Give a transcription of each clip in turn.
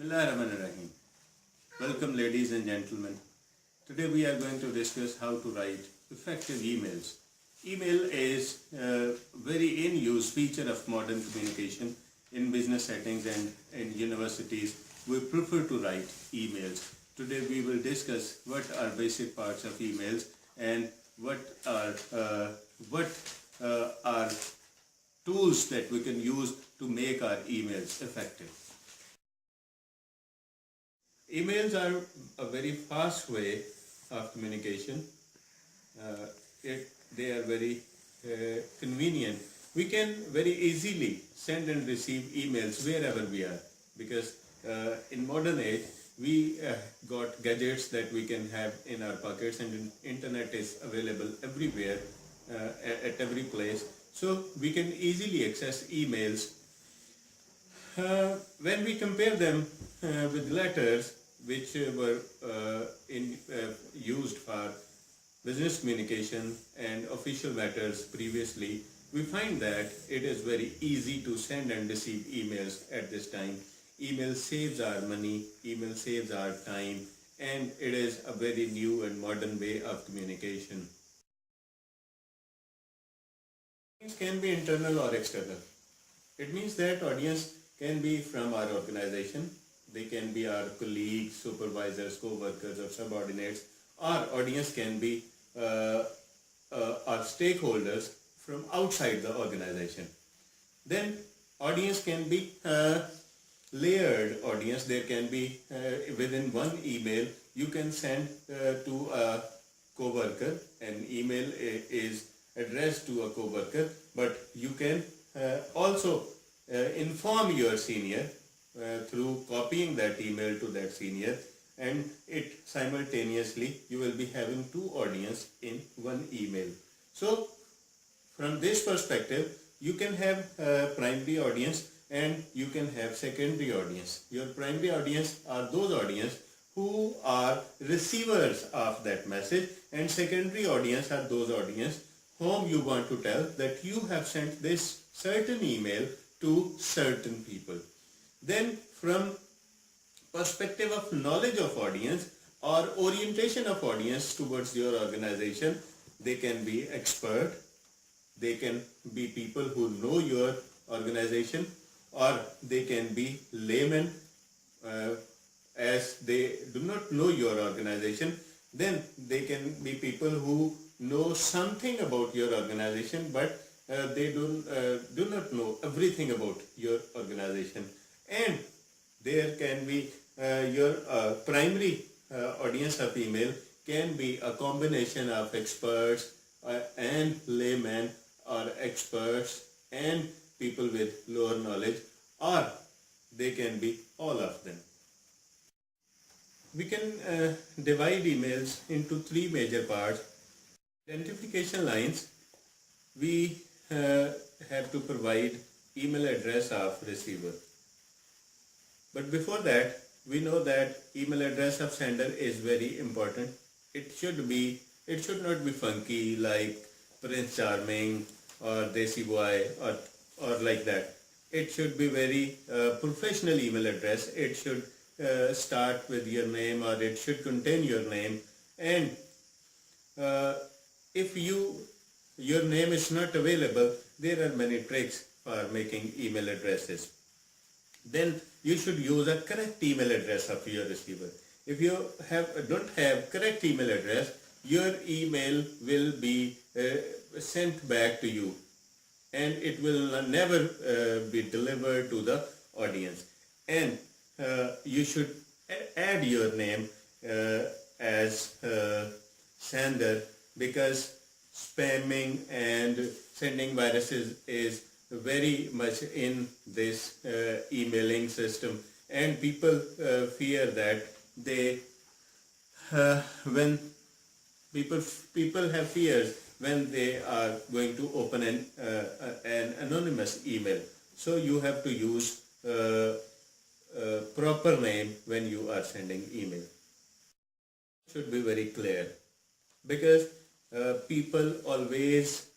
Bismillahirrahmanirrahim. Welcome ladies and gentlemen. Today we are going to discuss how to write effective emails. Email is a very in-use feature of modern communication. In business settings and in universities, we prefer to write emails. Today we will discuss what are basic parts of emails and what are tools that we can use to make our emails effective. Emails are a very fast way of communication. They are very convenient. We can very easily send and receive emails wherever we are, because in modern age we got gadgets that we can have in our pockets, and internet is available everywhere, at every place. So we can easily access emails. When we compare them with letters, which were used for business communication and official matters previously, we find that it is very easy to send and receive emails at this time. Email saves our money, email saves our time, and it is a very new and modern way of communication. It can be internal or external. It means that audience can be from our organization. They can be our colleagues, supervisors, co-workers or subordinates. Our audience can be our stakeholders from outside the organization. Then audience can be layered audience. There can be within one email you can send to a co-worker. An email is addressed to a co-worker, but you can also inform your senior through copying that email to that senior, and it simultaneously you will be having two audience in one email. So from this perspective, you can have primary audience and you can have secondary audience. Your primary audience are those audience who are receivers of that message, and secondary audience are those audience whom you want to tell that you have sent this certain email to certain people. Then from perspective of knowledge of audience or orientation of audience towards your organization, they can be expert, they can be people who know your organization, or they can be laymen. As they do not know your organization, then they can be people who know something about your organization, but they do not know everything about your organization. And there can be your primary audience of email can be a combination of experts and laymen, or experts and people with lower knowledge, or they can be all of them. We can divide emails into three major parts. Identification lines. We have to provide email address of receiver. But before that, we know that email address of sender is very important. It should not be funky like Prince Charming or Desi Boy or like that. It should be very professional email address. It should start with your name, or it should contain your name. And if your name is not available, there are many tricks for making email addresses. Then you should use a correct email address of your receiver. If you don't have correct email address, your email will be sent back to you, and it will never be delivered to the audience. And you should add your name as sender, because spamming and sending viruses is very much in this emailing system, and people fear that when people have fears when they are going to open an anonymous email. So you have to use proper name when you are sending email. It should be very clear, because people always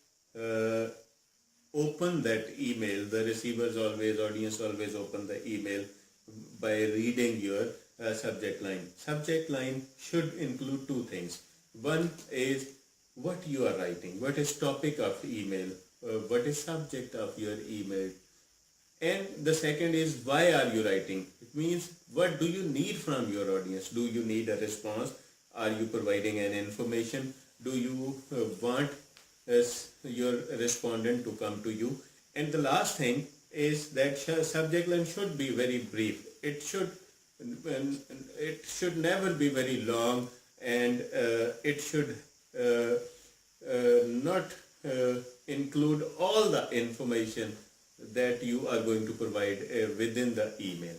open that email. The receivers always, audience always open the email by reading your subject line. Subject line should include two things. One is what you are writing, what is topic of email, what is subject of your email, and the second is why are you writing. It means what do you need from your audience. Do you need a response? Are you providing an information? Do you want your respondent to come to you? And the last thing is that subject line should be very brief. It should never be very long, and it should not include all the information that you are going to provide within the email.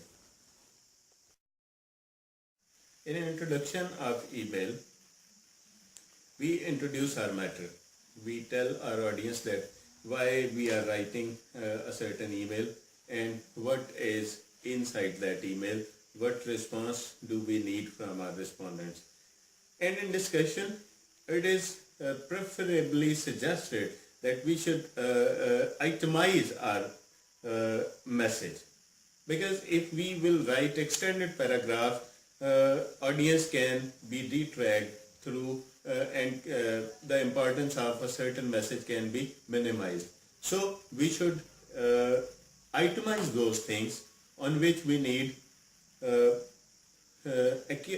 In an introduction of email, we introduce our matter. We tell our audience that why we are writing a certain email and what is inside that email, what response do we need from our respondents. And in discussion, it is preferably suggested that we should itemize our message, because if we will write extended paragraph, audience can be detracked through and the importance of a certain message can be minimized. So we should itemize those things on which we need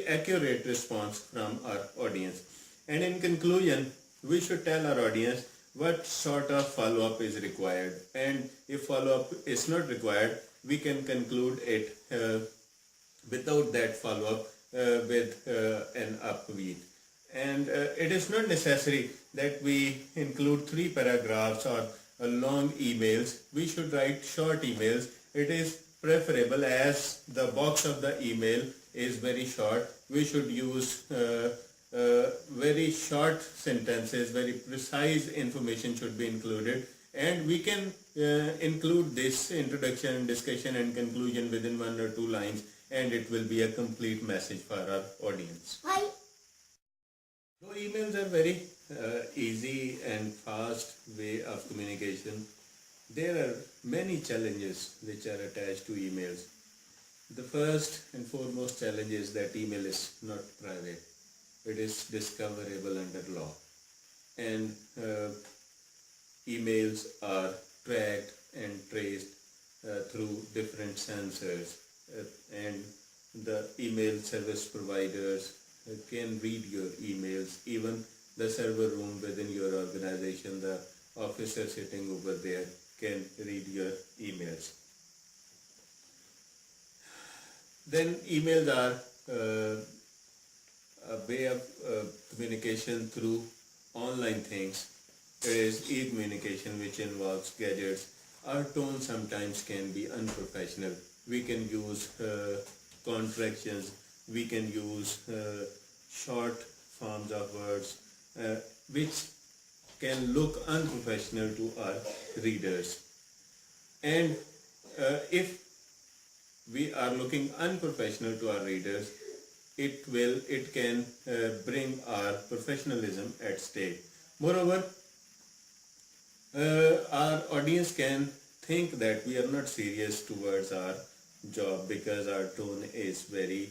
accurate response from our audience. And in conclusion, we should tell our audience what sort of follow-up is required, and if follow-up is not required, we can conclude it without that follow-up with an upbeat. And it is not necessary that we include 3 paragraphs or long emails. We should write short emails. It is preferable, as the box of the email is very short. We should use very short sentences, very precise information should be included, and we can include this introduction, discussion and conclusion within 1 or 2 lines, and it will be a complete message for our audience. Hi. Though emails are very easy and fast way of communication, there are many challenges which are attached to emails. The first and foremost challenge is that email is not private. It is discoverable under law, and emails are tracked and traced through different sensors, and the email service providers can read your emails. Even the server room within your organization, the officer sitting over there can read your emails. Then emails are a way of communication through online things. It is e-communication which involves gadgets. Our tone sometimes can be unprofessional. We can use contractions, we can use short forms of words which can look unprofessional to our readers. And if we are looking unprofessional to our readers, it can bring our professionalism at stake. Moreover, our audience can think that we are not serious towards our job because our tone is very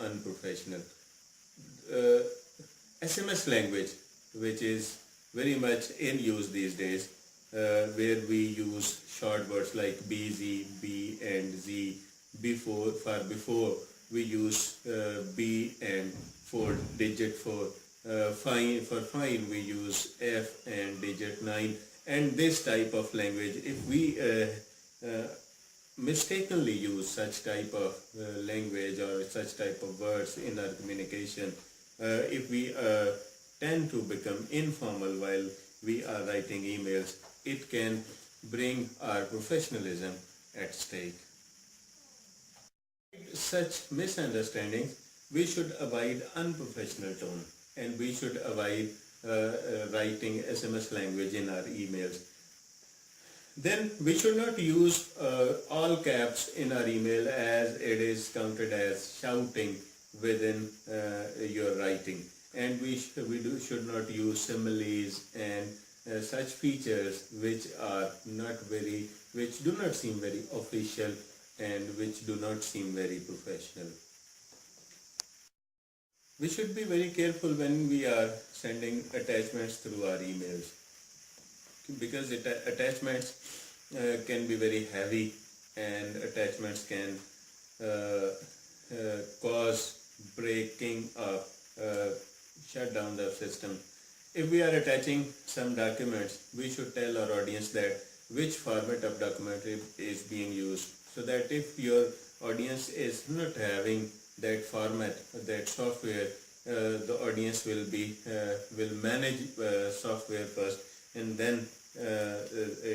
unprofessional. SMS language, which is very much in use these days, where we use short words like BZ, B and Z. Far before we use B and 4 digit for fine we use F and digit 9, and this type of language. If we mistakenly use such type of language or such type of words in our communication, if we tend to become informal while we are writing emails, it can bring our professionalism at stake. Such misunderstandings, we should avoid unprofessional tone, and we should avoid writing SMS language in our emails. Then we should not use all caps in our email, as it is counted as shouting within your writing. And we should not use similes and such features which do not seem very official and which do not seem very professional. We should be very careful when we are sending attachments through our emails, because attachments can be very heavy, and attachments can cause breaking of shut down the system. If we are attaching some documents, we should tell our audience that which format of document is being used, so that if your audience is not having that format, that software, the audience will manage software first, and then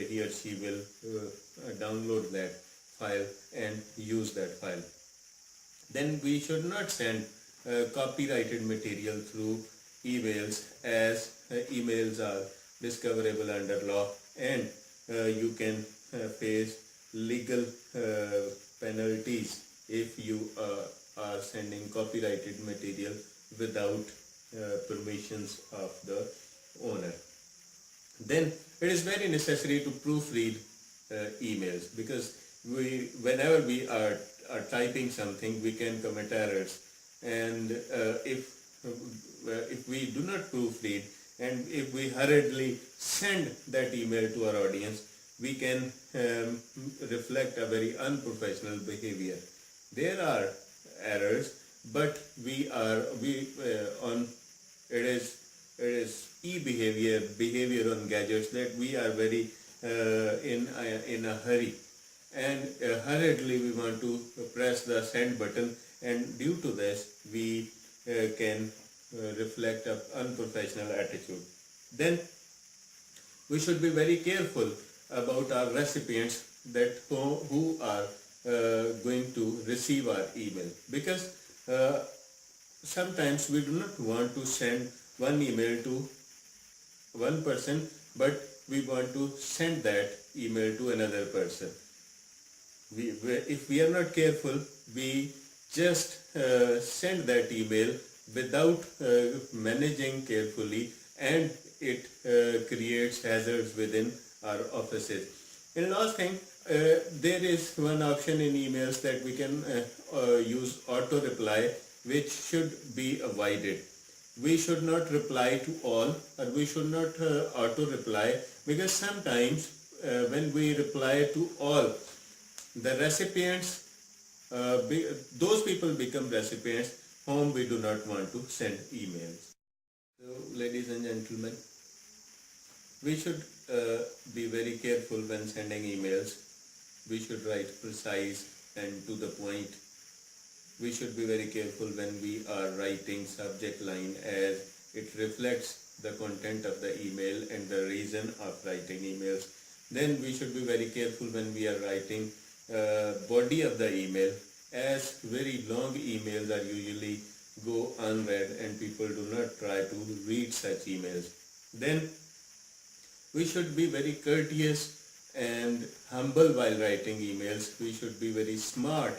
he or she will download that file and use that file. Then we should not send copyrighted material through emails, as emails are discoverable under law, and you can face legal penalties if you are sending copyrighted material without permissions of the owner. Then it is very necessary to proofread emails, because whenever we are typing something, we can commit errors, and if we do not proofread, and if we hurriedly send that email to our audience, we can reflect a very unprofessional behavior. There are errors, but it is behavior on gadgets, that we are very in a hurry, and hurriedly we want to press the send button, and due to this we can reflect an unprofessional attitude. Then we should be very careful about our recipients, that who are going to receive our email, because sometimes we do not want to send one email to one person, but we want to send that email to another person. If we are not careful, we just send that email without managing carefully, and it creates hazards within our offices. And last thing, there is one option in emails that we can use auto reply, which should be avoided. We should not reply to all, or we should not auto reply, because sometimes when we reply to all, the recipients, those people become recipients whom we do not want to send emails. So, ladies and gentlemen, we should be very careful when sending emails. We should write precise and to the point. We should be very careful when we are writing subject line, as it reflects the content of the email and the reason of writing emails. Then we should be very careful when we are writing body of the email, as very long emails are usually go unread, and people do not try to read such emails. Then we should be very courteous and humble while writing emails. We should be very smart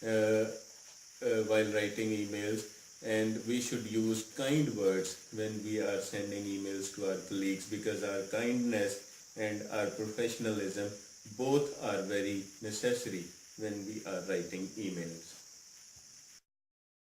while writing emails, and we should use kind words when we are sending emails to our colleagues, because our kindness and our professionalism both are very necessary when we are writing emails.